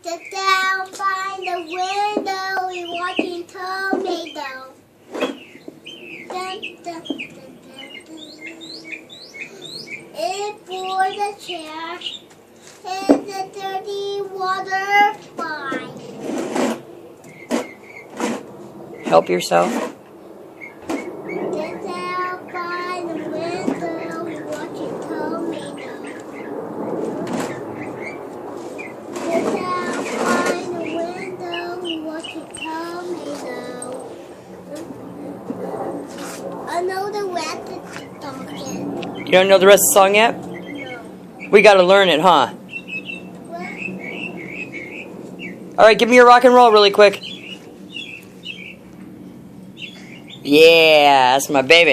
Sit down by the window, we watching tomato. Dun, dun, dun, dun, dun. In for the chair, and the dirty water slide. Help yourself. Sit down by the window, we watching tomato. Sit down by the window, we watching tomato. I know the rest of the song. You don't know the rest of the song yet? No. We gotta learn it, huh? What? Alright, give me your rock and roll really quick. Yeah, that's my baby.